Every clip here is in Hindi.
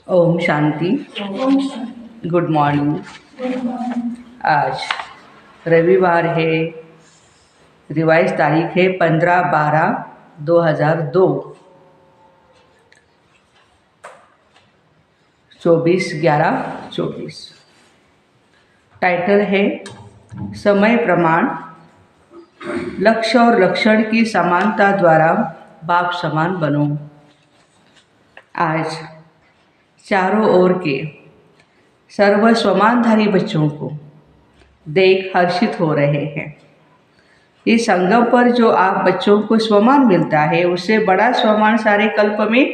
ओम शांति। Good morning. आज रविवार है। रिवाइज तारीख है 15/12/2002, 24/11/24। टाइटल है समय प्रमाण, लक्ष्य और लक्षण की समानता द्वारा बाप समान बनो। आज चारों ओर के सर्व स्वमानधारी बच्चों को देख हर्षित हो रहे हैं। इस संगम पर जो आप बच्चों को स्वमान मिलता है, उससे बड़ा स्वमान सारे कल्प में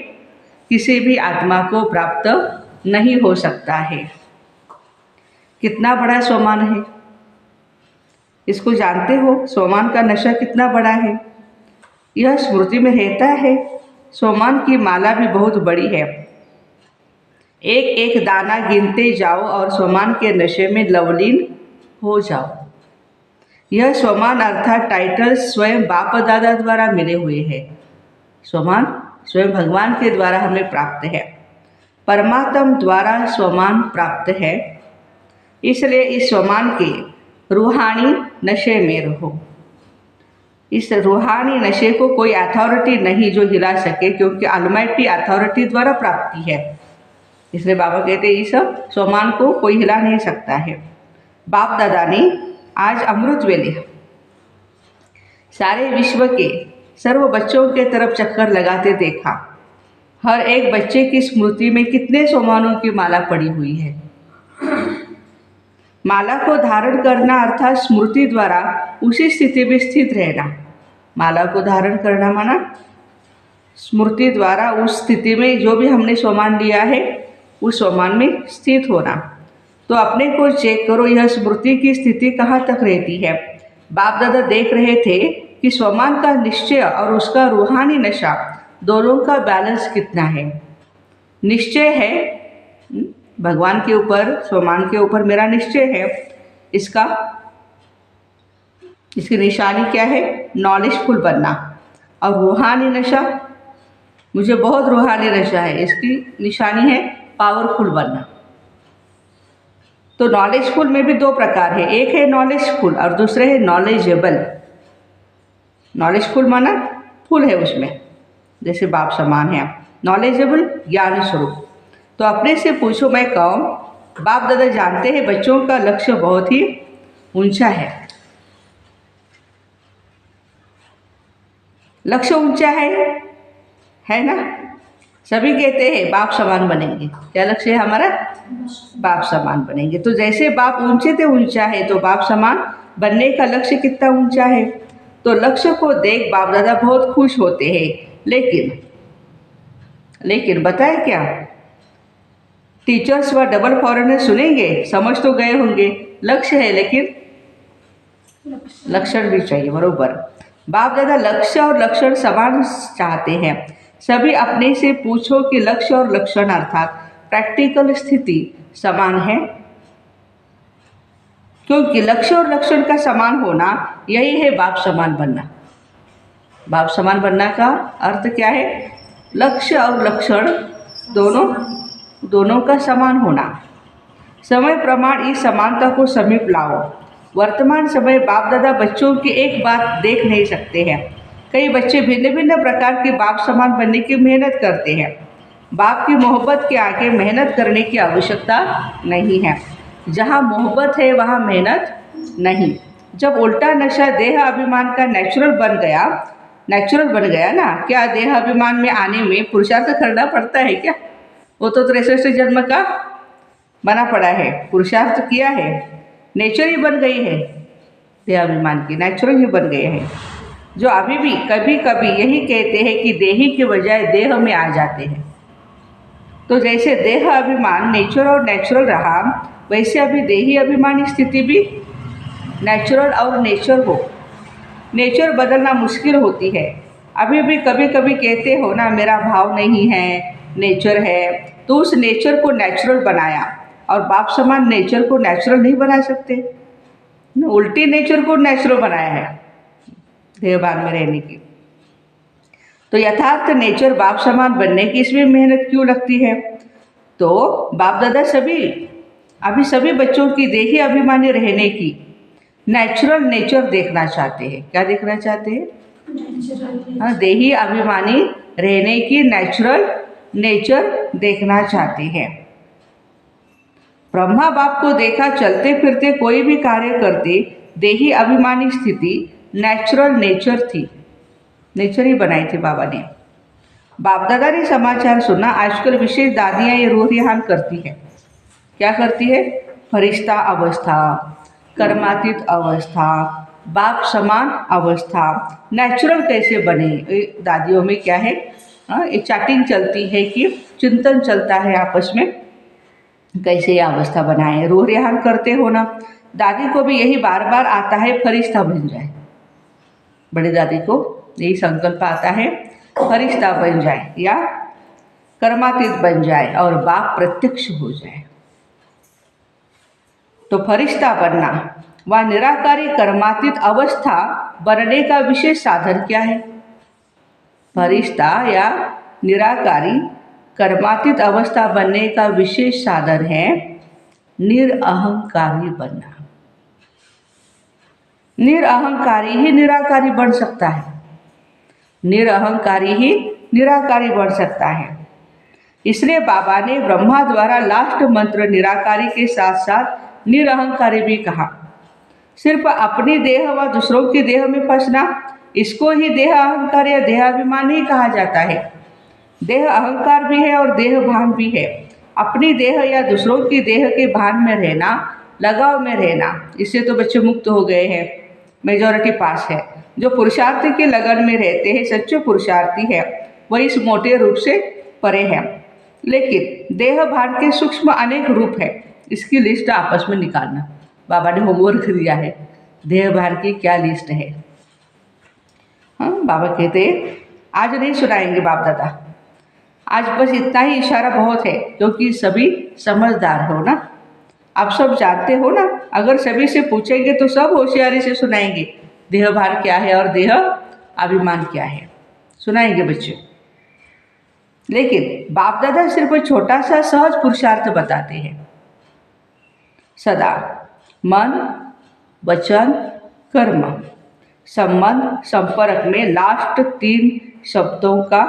किसी भी आत्मा को प्राप्त नहीं हो सकता है। कितना बड़ा स्वमान है, इसको जानते हो? स्वमान का नशा कितना बड़ा है, यह स्मृति में रहता है। स्वमान की माला भी बहुत बड़ी है। एक एक दाना गिनते जाओ और स्वमान के नशे में लवलीन हो जाओ। यह स्वमान अर्थात टाइटल स्वयं बाप दादा द्वारा मिले हुए हैं। स्वमान स्वयं भगवान के द्वारा हमें प्राप्त है, परमात्मा द्वारा स्वमान प्राप्त है। इसलिए इस स्वमान के रूहानी नशे में रहो। इस रूहानी नशे को कोई अथॉरिटी नहीं जो हिला सके, क्योंकि ऑलमाइटी अथॉरिटी द्वारा प्राप्ति है। इसलिए बाबा कहते हैं इस स्वमान को कोई हिला नहीं सकता है। बाप दादा ने आज अमृत वेले सारे विश्व के सर्व बच्चों के तरफ चक्कर लगाते देखा। हर एक बच्चे की स्मृति में कितने स्वमानों की माला पड़ी हुई है। माला को धारण करना अर्थात स्मृति द्वारा उसी स्थिति में स्थित रहना। माला को धारण करना माना स्मृति द्वारा उस स्थिति में जो भी हमने स्वमान लिया है उस स्वमान में स्थित होना। तो अपने को चेक करो, यह स्मृति की स्थिति कहाँ तक रहती है। बाप दादा देख रहे थे कि स्वमान का निश्चय और उसका रूहानी नशा दोनों का बैलेंस कितना है। निश्चय है भगवान के ऊपर, स्वमान के ऊपर मेरा निश्चय है। इसकी निशानी क्या है? नॉलेजफुल बनना। और रूहानी नशा, मुझे बहुत रूहानी नशा है, इसकी निशानी है पावरफुल बनना। तो नॉलेजफुल में भी दो प्रकार है, एक है नॉलेजफुल और दूसरे है नॉलेजेबल। नॉलेजफुल माना फुल है उसमें, जैसे बाप समान है। नॉलेजेबल ज्ञान स्वरूप। तो अपने से पूछो मैं कौन? बाप दादा जानते हैं बच्चों का लक्ष्य बहुत ही ऊंचा है। लक्ष्य ऊंचा है ना? सभी कहते हैं बाप समान बनेंगे। क्या लक्ष्य है हमारा? बाप समान बनेंगे। तो जैसे बाप ऊंचे से ऊंचा है, तो बाप समान बनने का लक्ष्य कितना ऊंचा है। तो लक्ष्य को देख बाप दादा बहुत खुश होते हैं। लेकिन बताए क्या, टीचर्स व डबल फॉरेनर सुनेंगे, समझ तो गए होंगे लक्ष्य है, लेकिन लक्षण भी चाहिए। बरोबर, बाप दादा लक्ष्य और लक्षण समान चाहते हैं। सभी अपने से पूछो कि लक्ष्य और लक्षण अर्थात प्रैक्टिकल स्थिति समान है। क्योंकि लक्ष्य और लक्षण का समान होना यही है बाप समान बनना। बाप समान बनना का अर्थ क्या है? लक्ष्य और लक्षण दोनों का समान होना। समय प्रमाण इस समानता को समीप लाओ। वर्तमान समय बाप दादा बच्चों की एक बात देख नहीं सकते हैं। कई बच्चे भिन्न भिन्न प्रकार के बाप समान बनने की मेहनत करते हैं। बाप की मोहब्बत के आगे मेहनत करने की आवश्यकता नहीं है। जहाँ मोहब्बत है वहाँ मेहनत नहीं। जब उल्टा नशा देह अभिमान का नेचुरल बन गया ना, क्या देह अभिमान में आने में पुरुषार्थ करना पड़ता है क्या? वो तो 63 जन्म का बना पड़ा है, पुरुषार्थ किया है, नेचर ही बन गई है। देहाभिमान की नेचुरल ही बन गए हैं, जो अभी भी कभी कभी यही कहते हैं कि देही के बजाय देह में आ जाते हैं। तो जैसे देह अभिमान नेचर और नेचुरल रहा, वैसे अभी देही अभिमानी स्थिति भी नेचुरल और नेचर हो। नेचर बदलना मुश्किल होती है। अभी भी कभी कभी कहते हो ना, मेरा भाव नहीं है, नेचर है। तो उस नेचर को नेचुरल बनाया, और बाप समान नेचर को नेचुरल नहीं बना सकते, उल्टी नेचर को नेचुरल बनाया है देहभान में रहने की। तो यथार्थ नेचर बाप समान बनने की इसमें मेहनत क्यों लगती है? तो बाप दादा सभी बच्चों की देही अभिमानी रहने की नेचुरल नेचर देखना चाहते हैं। क्या देखना चाहते हैं? हाँ, देही अभिमानी रहने की नेचुरल नेचर देखना चाहते हैं। ब्रह्मा बाप को देखा चलते फिरते कोई भी कार्य करते, देही अभिमानी स्थिति नेचुरल नेचर थी, नेचर ही बनाई थी बाबा ने। बाप दादा ने समाचार सुना। आजकल विशेष दादियाँ ये रो रिहान करती है। क्या करती है? फरिश्ता अवस्था, कर्मातीत अवस्था, बाप समान अवस्था नेचुरल कैसे बने। दादियों में क्या है, एक चैटिंग चलती है कि चिंतन चलता है आपस में, कैसे ये अवस्था बनाए। रो रिहान करते हो ना। दादी को भी यही बार बार आता है, फरिश्ता बन जाए। बड़ी दादी को यही संकल्प आता है, फरिश्ता बन जाए या कर्मातीत बन जाए और बाप प्रत्यक्ष हो जाए। तो फरिश्ता बनना व निराकारी कर्मातीत अवस्था बनने का विशेष साधन क्या है? फरिश्ता या निराकारी कर्मातीत अवस्था बनने का विशेष साधन है निरअहंकारी बनना। निरअहंकारी ही निराकारी बन सकता है। निरअहंकारी ही निराकारी बन सकता है। इसलिए बाबा ने ब्रह्मा द्वारा लास्ट मंत्र निराकारी के साथ साथ निरअहंकारी भी कहा। सिर्फ अपनी देह व दूसरों की देह में फंसना, इसको ही देह अहंकार या देहाभिमान नहीं कहा जाता है। देह अहंकार भी है और देह भान भी है। अपनी देह या दूसरों की देह के भान में रहना, लगाव में रहना, इससे तो बच्चे मुक्त हो गए हैं, मेजॉरिटी पास है। जो पुरुषार्थी के लगन में रहते हैं, सच्चे पुरुषार्थी है, वह इस मोटे रूप से परे है। लेकिन देह भान के सूक्ष्म अनेक रूप है, इसकी लिस्ट आपस में निकालना। बाबा ने होमवर्क दिया है, देह भान की क्या लिस्ट है। हाँ, बाबा कहते हैं आज नहीं सुनाएंगे बाप दादा, आज बस इतना ही इशारा बहुत है, क्योंकि सभी समझदार हो ना, आप सब जानते हो ना। अगर सभी से पूछेंगे तो सब होशियारी से सुनाएंगे देह भान क्या है और देह अभिमान क्या है, सुनाएंगे बच्चे। लेकिन बाप दादा सिर्फ छोटा सा सहज पुरुषार्थ बताते हैं। सदा मन, वचन, कर्म, संबंध, संपर्क में लास्ट 3 शब्दों का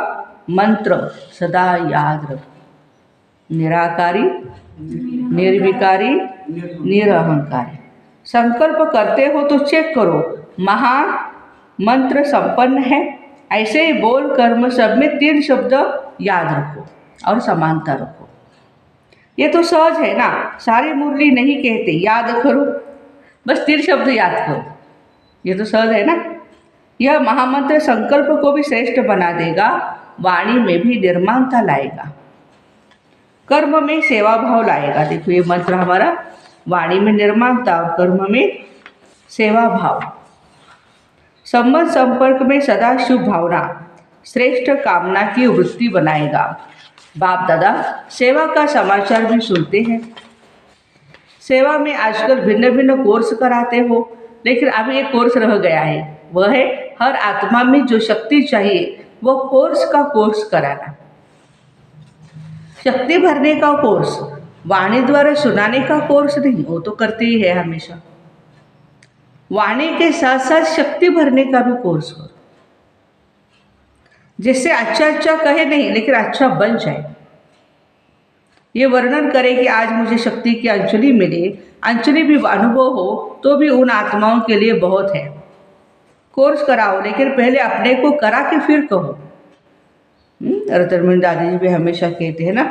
मंत्र सदा याद रखो। निराकारी, निर्विकारी, निरअहंकारी। संकल्प करते हो तो चेक करो महान मंत्र संपन्न है। ऐसे ही बोल कर्म सब में 3 शब्द याद रखो और समानता रखो। ये तो सहज है ना, सारी मुरली नहीं कहते याद करो, बस 3 शब्द याद करो, ये तो सहज है ना। यह महामंत्र संकल्प को भी श्रेष्ठ बना देगा, वाणी में भी निर्माणता लाएगा, कर्म में सेवा भाव लाएगा। देखो ये मंत्र हमारा वाणी में निर्माणता और कर्म में सेवा भाव, संबंध संपर्क में सदा शुभ भावना, श्रेष्ठ कामना की वृत्ति बनाएगा। बाप दादा सेवा का समाचार भी सुनते हैं। सेवा में आजकल भिन्न भिन्न कोर्स कराते हो, लेकिन अभी एक कोर्स रह गया है, वह है हर आत्मा में जो शक्ति चाहिए वो कोर्स का कोर्स कराना। शक्ति भरने का कोर्स, वाणी द्वारा सुनाने का कोर्स नहीं, वो तो करते ही है हमेशा। वाणी के साथ साथ शक्ति भरने का भी कोर्स करो, जिससे अच्छा अच्छा कहे नहीं लेकिन अच्छा बन जाए। ये वर्णन करे कि आज मुझे शक्ति की अंजलि मिले, अंजलि भी अनुभव हो तो भी उन आत्माओं के लिए बहुत है। कोर्स कराओ, लेकिन पहले अपने को करा के फिर कहो। रतनमणि दादी जी भी हमेशा कहते हैं ना,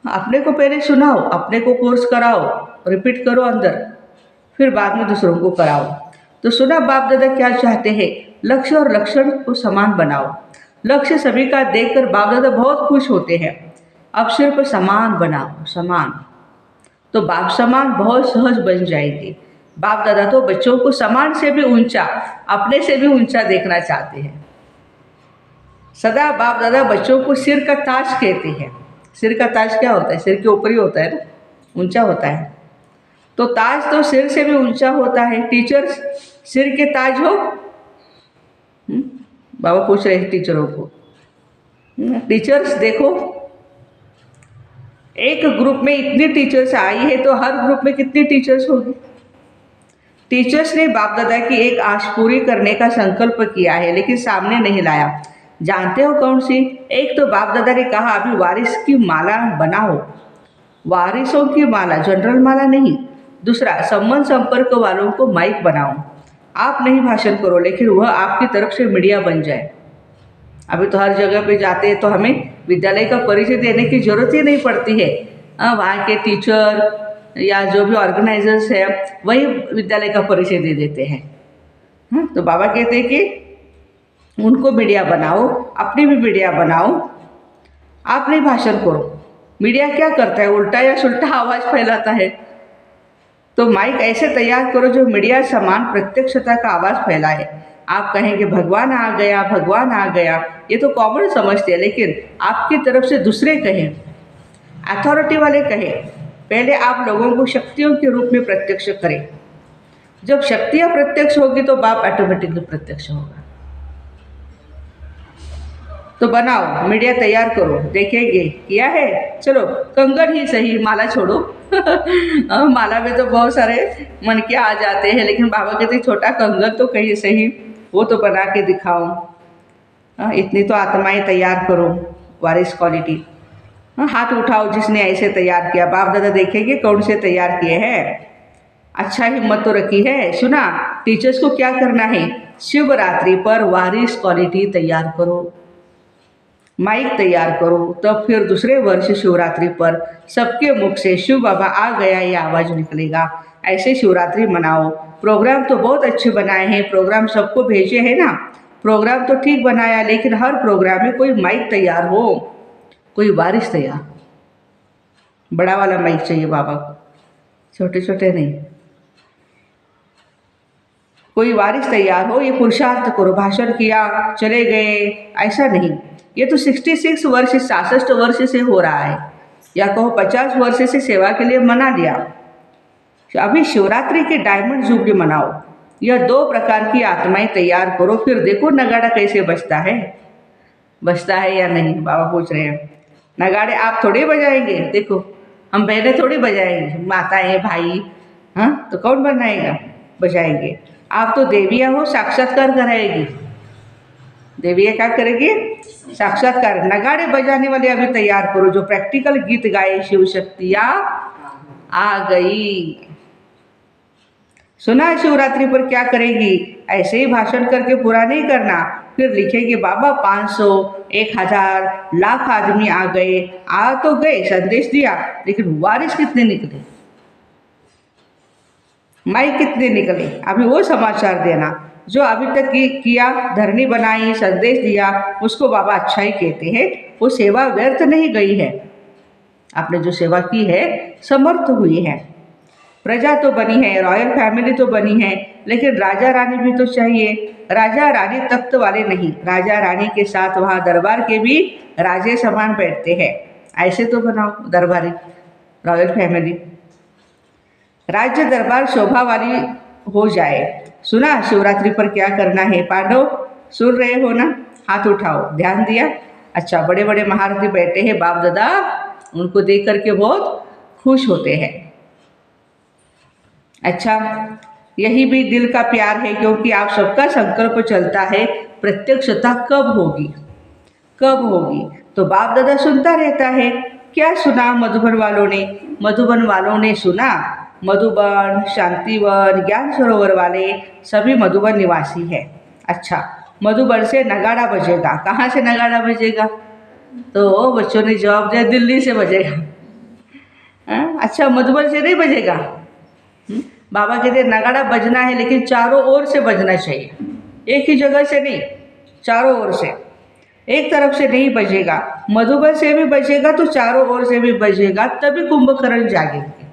अपने को पहले सुनाओ, अपने को कोर्स कराओ, रिपीट करो अंदर, फिर बाद में दूसरों को कराओ। तो सुना बाप दादा क्या चाहते हैं, लक्ष्य और लक्षण को समान बनाओ। लक्ष्य सभी का देखकर बाप दादा बहुत खुश होते हैं। अब सिर्फ समान बनाओ, समान, तो बाप समान बहुत सहज बन जाएंगे। बाप दादा तो बच्चों को समान से भी ऊंचा, अपने से भी ऊंचा देखना चाहते हैं। सदा बाप दादा बच्चों को सिर का ताज कहते हैं। सिर का ताज क्या होता है? सिर के ऊपर ही होता है ना, ऊंचा होता है। तो ताज तो सिर से भी ऊंचा होता है। टीचर्स सिर के ताज हो? बाबा पूछ रहे हैं टीचरों को। टीचर्स देखो, एक ग्रुप में इतनी टीचर्स आई है तो हर ग्रुप में कितनी टीचर्स होगी। टीचर्स ने बाप दादा की एक आश पूरी करने का संकल्प किया है लेकिन सामने नहीं लाया। जानते हो कौन सी? एक तो बाप दादा ने कहा अभी वारिस की माला बनाओ, वारिसों की माला, जनरल माला नहीं। दूसरा, संबंध संपर्क वालों को माइक बनाओ, आप नहीं भाषण करो लेकिन वह आपकी तरफ से मीडिया बन जाए। अभी तो हर जगह पे जाते हैं तो हमें विद्यालय का परिचय देने की जरूरत ही नहीं पड़ती है। वहाँ के टीचर या जो भी ऑर्गेनाइजर्स है वही विद्यालय का परिचय दे देते हैं। तो बाबा कहते हैं कि उनको मीडिया बनाओ, अपनी भी मीडिया बनाओ, आप नहीं भाषण करो। मीडिया क्या करता है? उल्टा या सुल्टा आवाज़ फैलाता है। तो माइक ऐसे तैयार करो जो मीडिया समान प्रत्यक्षता का आवाज़ फैलाए। आप कहेंगे भगवान आ गया, भगवान आ गया, ये तो कॉमन समझते हैं, लेकिन आपकी तरफ से दूसरे कहें, अथॉरिटी वाले कहें, पहले आप लोगों को शक्तियों के रूप में प्रत्यक्ष करें। जब शक्तियाँ प्रत्यक्ष होगी तो बाप ऑटोमेटिकली प्रत्यक्ष होगा। तो बनाओ, मीडिया तैयार करो, देखेंगे किया है। चलो कंगन ही सही, माला छोड़ो। माला में तो बहुत सारे मन के आ जाते हैं, लेकिन बाबा कहते छोटा कंगन तो कहीं सही, वो तो बना के दिखाओ। इतनी तो आत्माएं तैयार करो, वारिस क्वालिटी। हाथ उठाओ जिसने ऐसे तैयार किया। बाप दादा देखेंगे कौन से तैयार किए हैं। अच्छा हिम्मत तो रखी है। सुना, टीचर्स को क्या करना है? शिवरात्रि पर वारिस क्वालिटी तैयार करो, माइक तैयार करो, तब फिर दूसरे वर्ष शिवरात्रि पर सबके मुख से शिव बाबा आ गया ये आवाज़ निकलेगा। ऐसे शिवरात्रि मनाओ। प्रोग्राम तो बहुत अच्छे बनाए हैं, प्रोग्राम सबको भेजे हैं ना, प्रोग्राम तो ठीक बनाया, लेकिन हर प्रोग्राम में कोई माइक तैयार हो, कोई वारिस तैयार। बड़ा वाला माइक चाहिए बाबा को, छोटे छोटे नहीं। कोई वारिस तैयार हो, ये पुरुषार्थ करो। भाषण किया चले गए ऐसा नहीं। ये तो 66 वर्ष 66 वर्ष से हो रहा है, या कहो 50 वर्ष से सेवा के लिए मना लिया। अभी शिवरात्रि के डायमंड जुबली मनाओ। यह 2 प्रकार की आत्माएं तैयार करो, फिर देखो नगाड़ा कैसे बजता है, बजता है या नहीं। बाबा पूछ रहे हैं नगाड़े आप थोड़े बजाएंगे, देखो हम बहनें थोड़ी बजाएंगे, माताएं भाई, हाँ तो कौन बनाएगा, बजाएंगे। आप तो देवियाँ हो, साक्षात्कार कराएगी। देवियाँ क्या करेगी? साक्षात्कार। नगाड़े बजाने वाले अभी तैयार करो, जो प्रैक्टिकल गीत गाए, शिव शक्तियाँ आ गई। सुना शिवरात्रि पर क्या करेगी? ऐसे ही भाषण करके पूरा नहीं करना, फिर लिखेंगे बाबा 500, 1000, लाख आदमी आ गए। आ तो गए, संदेश दिया, लेकिन वारिस कितने निकले, माइक कितने निकले, अभी वो समाचार देना। जो अभी तक किया, धरनी बनाई, संदेश दिया, उसको बाबा अच्छा ही कहते हैं। वो सेवा व्यर्थ नहीं गई है। आपने जो सेवा की है समर्थ हुई है। प्रजा तो बनी है, रॉयल फैमिली तो बनी है, लेकिन राजा रानी भी तो चाहिए। राजा रानी तख्त वाले नहीं, राजा रानी के साथ वहाँ दरबार के भी राजे समान बैठते हैं। ऐसे तो बनाओ दरबारी, रॉयल फैमिली। राज्य दरबार शोभा वाली हो जाए। सुना शिवरात्रि पर क्या करना है? पांडव सुन रहे हो ना? हाथ उठाओ, ध्यान दिया। अच्छा, बड़े बड़े महारथी बैठे हैं, बाप दादा उनको देख करके बहुत खुश होते हैं। अच्छा, यही भी दिल का प्यार है, क्योंकि आप सबका संकल्प चलता है प्रत्यक्षता कब होगी, कब होगी। तो बाप दादा सुनता रहता है। क्या सुना मधुबन वालों ने? मधुबन वालों ने सुना, मधुबन, शांतिवन, ज्ञान सरोवर वाले सभी मधुबन निवासी हैं। अच्छा, मधुबन से नगाड़ा बजेगा। कहाँ से नगाड़ा बजेगा? तो बच्चों ने जवाब दिया दिल्ली से बजेगा। अच्छा, मधुबन से नहीं बजेगा? बाबा कहते नगाड़ा बजना है, लेकिन चारों ओर से बजना चाहिए, एक ही जगह से नहीं, चारों ओर से। एक तरफ से नहीं बजेगा। मधुबन से भी बजेगा तो चारों ओर से भी बजेगा, तभी कुंभकर्ण जागेंगे।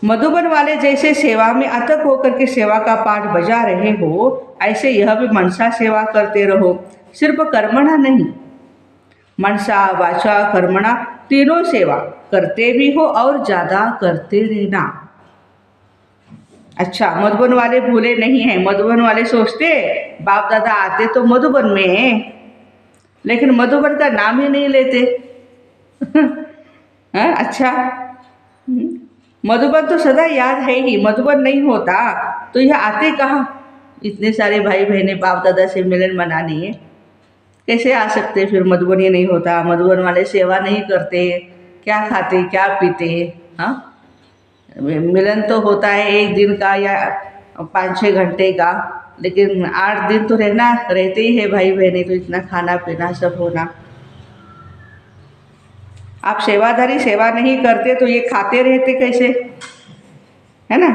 मधुबन वाले जैसे सेवा में अथक होकर के सेवा का पाठ बजा रहे हो, ऐसे यह भी मनसा सेवा करते रहो। सिर्फ कर्मणा नहीं, मनसा वाचा कर्मणा तीनों सेवा करते भी हो और ज़्यादा करते रहना। अच्छा, मधुबन वाले भूले नहीं हैं। मधुबन वाले सोचते बाप दादा आते तो मधुबन में, लेकिन मधुबन का नाम ही नहीं लेते। हाँ, अच्छा। मधुबन तो सदा याद है ही, मधुबन नहीं होता तो यह आते कहाँ? इतने सारे भाई बहनें बाप दादा से मिलन मनानी है, कैसे आ सकते? फिर मधुबन ही नहीं होता, मधुबन वाले सेवा नहीं करते, क्या खाते क्या पीते? हाँ, मिलन तो होता है एक दिन का या 5-6 घंटे का, लेकिन 8 दिन तो रहते ही है भाई बहनें, तो इतना खाना पीना सब होना। आप सेवाधारी सेवा नहीं करते तो ये खाते रहते कैसे, है ना?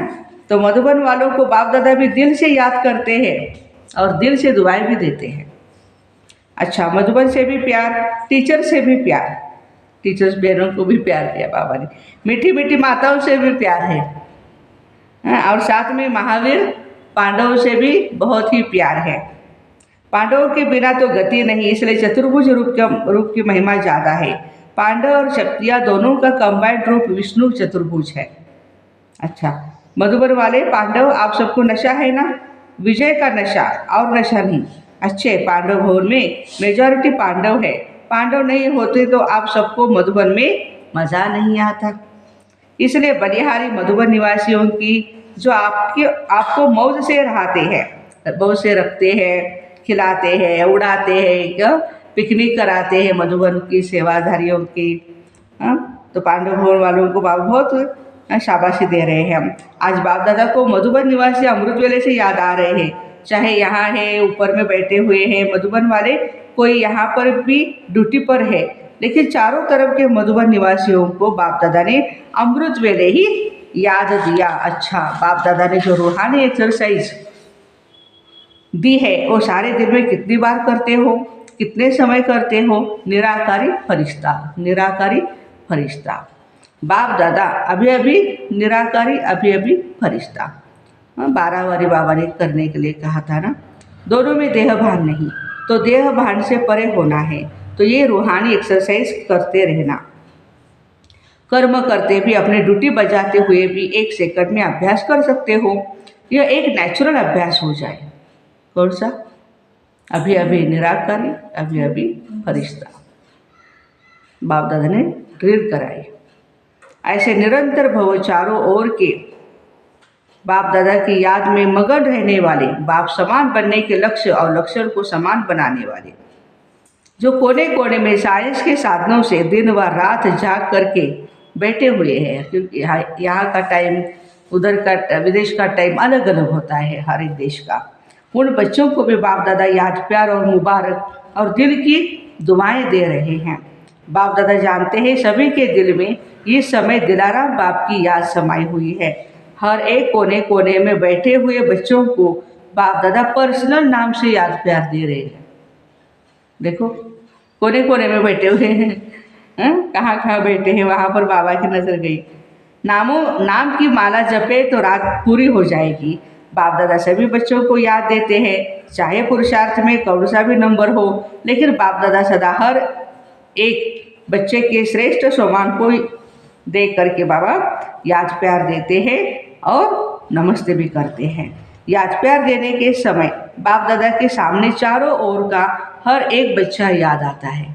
तो मधुबन वालों को बाप दादा भी दिल से याद करते हैं और दिल से दुआएं भी देते हैं। अच्छा, मधुबन से भी प्यार, टीचर से भी प्यार, टीचर्स बहनों को भी प्यार किया बाबा ने, मीठी मीठी माताओं से भी प्यार है। हाँ, और साथ में महावीर पांडवों से भी बहुत ही प्यार है। पांडवों के बिना तो गति नहीं, इसलिए चतुर्भुज रूप की महिमा ज़्यादा है। पांडव और शक्तियाँ दोनों का कंबाइंड रूप विष्णु चतुर्भुज है। अच्छा, मधुबन वाले पांडव, आप सबको नशा है ना, विजय का नशा और नशा नहीं। अच्छे पांडव भवन में मेजॉरिटी पांडव है, पांडव नहीं होते तो आप सबको मधुबन में मज़ा नहीं आता। इसलिए बलिहारी मधुबन निवासियों की जो आपको मौज से रहते हैं, मौज से रखते हैं, खिलाते हैं, उड़ाते हैं, पिकनिक कराते हैं मधुबन की सेवाधारियों की। हाँ, तो पांडव भवन वालों को बाबा बहुत शाबाशी दे रहे हैं हम। आज बाप दादा को मधुबन निवासी अमृत वेले से याद आ रहे हैं, चाहे यहाँ है, ऊपर में बैठे हुए हैं मधुबन वाले, कोई यहाँ पर भी ड्यूटी पर है, लेकिन चारों तरफ के मधुबन निवासियों को बाप दादा ने अमृत वेले ही याद दिया। अच्छा, बाप दादा ने जो रूहानी एक्सरसाइज दी है वो सारे दिन में कितनी बार करते हो, कितने समय करते हो? निराकारी फरिश्ता, निराकारी फरिश्ता। बाप दादा अभी अभी निराकारी, अभी अभी फरिश्ता। 12 वारी बाबा ने करने के लिए कहा था ना। दोनों में देह भान नहीं, तो देह भान से परे होना है, तो ये रूहानी एक्सरसाइज करते रहना। कर्म करते भी, अपनी ड्यूटी बजाते हुए भी 1 सेकंड में अभ्यास कर सकते हो। यह एक नेचुरल अभ्यास हो जाए। कौन सा? अभी अभी निराकारी, अभी अभी फरिश्ता। बाप दादा ने ड्रिल कराई। ऐसे निरंतर भव चारों ओर के बाप दादा की याद में मगन रहने वाले, बाप समान बनने के लक्ष्य और लक्षण को समान बनाने वाले, जो कोने कोने में साइंस के साधनों से दिन व रात जाग करके बैठे हुए हैं, क्योंकि यहाँ का टाइम, उधर का, विदेश का टाइम अलग अलग होता है हर एक देश का। उन बच्चों को भी बाप दादा याद, प्यार और मुबारक और दिल की दुआएं दे रहे हैं। बाप दादा जानते हैं सभी के दिल में ये समय दिलाराम बाप की याद समाई हुई है। हर एक कोने कोने में बैठे हुए बच्चों को बाप दादा पर्सनल नाम से याद प्यार दे रहे हैं। देखो, कोने कोने में बैठे हुए हैं, कहाँ कहाँ बैठे हैं, वहाँ पर बाबा की नज़र गई। नाम की माला जपे तो रात पूरी हो जाएगी। बाप दादा सभी बच्चों को याद देते हैं, चाहे पुरुषार्थ में कौन सा भी नंबर हो, लेकिन बाप दादा सदा हर एक बच्चे के श्रेष्ठ सम्मान को देख करके बाबा याद प्यार देते हैं और नमस्ते भी करते हैं। याद प्यार देने के समय बाप दादा के सामने चारों ओर का हर एक बच्चा याद आता है।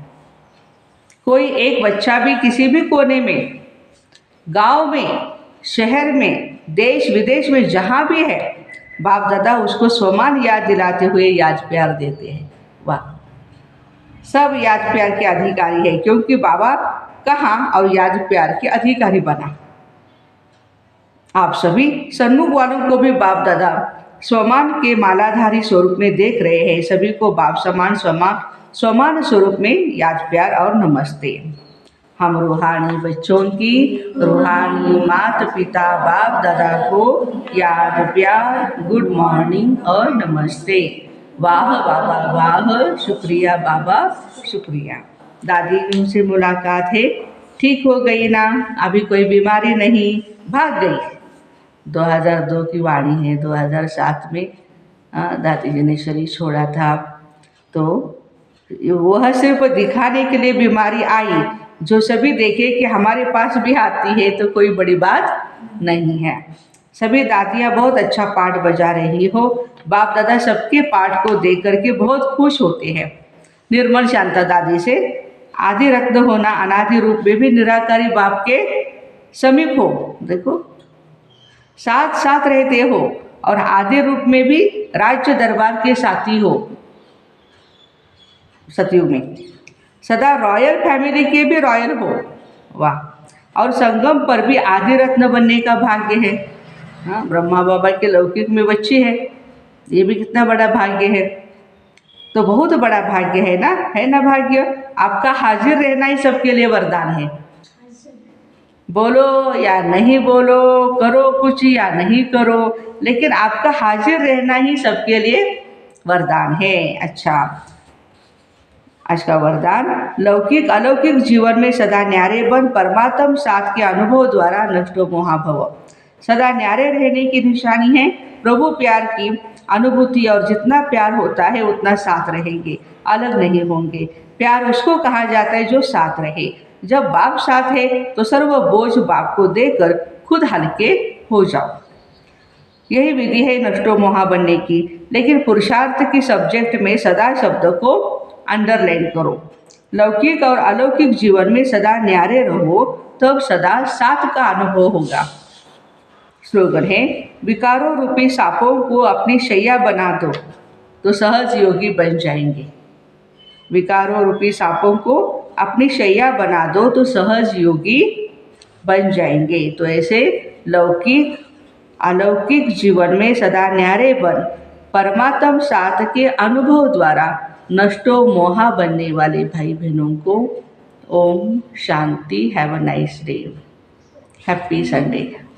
कोई एक बच्चा भी किसी भी कोने में, गांव में, शहर में, देश विदेश में जहाँ भी है, बाप दादा उसको सम्मान याद दिलाते हुए याद प्यार देते हैं। वाह, सब याद प्यार के अधिकारी है, क्योंकि बाबा कहाँ और याद प्यार के अधिकारी बना। आप सभी सन्मुख वालों को भी बाप दादा सम्मान के मालाधारी स्वरूप में देख रहे हैं। सभी को बाप समान स्वरूप में याद प्यार और नमस्ते। हम रूहानी बच्चों की, रूहानी माता पिता बाप दादा को याद प्यार, गुड मॉर्निंग और नमस्ते। वाह बाबा वाह, शुक्रिया बाबा शुक्रिया। दादी से मुलाकात है, ठीक हो गई ना? अभी कोई बीमारी नहीं, भाग गई। 2002 की वाणी है, 2007 में दादी जी ने शरीर छोड़ा था। तो वह सिर्फ दिखाने के लिए बीमारी आई, जो सभी देखे कि हमारे पास भी आती है, तो कोई बड़ी बात नहीं है। सभी दादियाँ बहुत अच्छा पाठ बजा रही हो। बाप दादा सबके पाठ को देख करके बहुत खुश होते हैं। निर्मल शांता दादी से आदि रत्न होना अनादि रूप में भी निराकारी बाप के समीप हो। देखो, साथ साथ रहते हो और आदि रूप में भी राज्य दरबार के साथी हो। सतयुग में सदा रॉयल फैमिली के भी रॉयल हो। वाह। और संगम पर भी आदि रत्न बनने का भाग्य है। हाँ, ब्रह्मा बाबा के लौकिक में बच्चे है, ये भी कितना बड़ा भाग्य है। तो बहुत बड़ा भाग्य है ना भाग्य। आपका हाजिर रहना ही सबके लिए वरदान है। बोलो या नहीं बोलो, करो कुछ या नहीं करो, लेकिन आपका हाजिर रहना ही सबके लिए वरदान है। अच्छा, आज का वरदान, लौकिक अलौकिक जीवन में सदा न्यारे बन परमात्म साथ के अनुभव द्वारा नष्टो मोहाभव। सदा न्यारे रहने की निशानी है प्रभु प्यार की अनुभूति, और जितना प्यार होता है उतना साथ रहेंगे, अलग नहीं होंगे। प्यार उसको कहा जाता है जो साथ रहे। जब बाप साथ है तो सर्व बोझ बाप को देकर खुद हल्के हो जाओ। यही विधि है नष्टो मोहा बनने की। लेकिन पुरुषार्थ की सब्जेक्ट में सदा शब्द को अंडरलाइन करो। लौकिक और अलौकिक जीवन में सदा न्यारे रहो, तब सदा साथ का अनुभव होगा। स्लोगन है, विकारों रूपी सांपों को अपनी शैया बना दो तो सहज योगी बन जाएंगे। विकारों रूपी सांपों को अपनी शैया बना दो तो सहज योगी बन जाएंगे। तो ऐसे लौकिक अलौकिक जीवन में सदा न्यारे बन परमात्म साथ के अनुभव द्वारा नष्टो मोहा बनने वाले भाई बहनों को ओम शांति। Have a nice day. Happy Sunday.